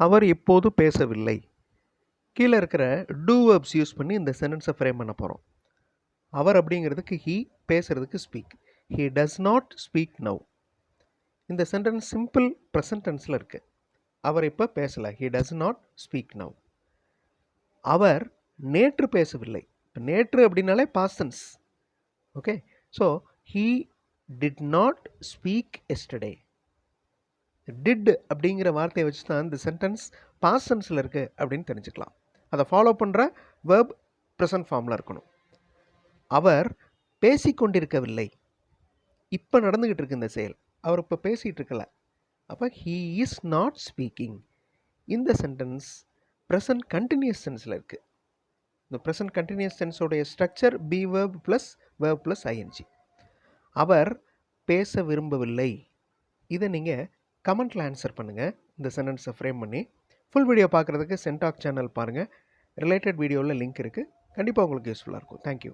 அவர் இப்போது பேசவில்லை. கீழே இருக்கிற டூ வேர்ப்ஸ் யூஸ் பண்ணி இந்த சென்டென்ஸை ஃப்ரேம் பண்ண போகிறோம். அவர் அப்படிங்கிறதுக்கு ஹீ, பேசுகிறதுக்கு speak. He does not speak now. இந்த சென்டென்ஸ் சிம்பிள் ப்ரெசன்ட் டென்ஸில் இருக்குது. அவர் இப்போ பேசலை. He does not speak now. அவர் நேற்று பேசவில்லை. இப்போ நேற்று அப்படின்னாலே past tense. Okay, so he did not speak yesterday. Did அப்படிங்கிற வார்த்தையை வச்சு தான் இந்த சென்டென்ஸ் பாஸ்ட் டென்ஸில் இருக்குது அப்படின்னு தெரிஞ்சுக்கலாம். அதை ஃபாலோ பண்ணுற வேர்ப் ப்ரெசன்ட் ஃபார்மில் இருக்கணும். அவர் பேசிக்கொண்டிருக்கவில்லை. இப்போ நடந்துக்கிட்டு இருக்கு இந்த செயல். அவர் இப்போ பேசிகிட்டு இருக்கல. அப்போ ஹீ இஸ் நாட் ஸ்பீக்கிங். இந்த சென்டென்ஸ் ப்ரெசன்ட் கண்டினியூஸ் டென்ஸில் இருக்குது. இந்த ப்ரெசன்ட் கண்டினியூஸ் டென்ஸோடைய structure be verb plus ING. அவர் பேச விரும்பவில்லை. இதை நீங்கள் கமெண்ட்டில் ஆன்சர் பண்ணுங்கள். இந்த சென்டென்ஸை ஃப்ரேம் பண்ணி ஃபுல் வீடியோ பார்க்குறதுக்கு சென்டாக் சேனல் பாருங்கள். ரிலேட்டட் வீடியோவில் லிங்க் இருக்குது. கண்டிப்பாக உங்களுக்கு யூஸ்ஃபுல்லாக இருக்கும். தேங்க்யூ.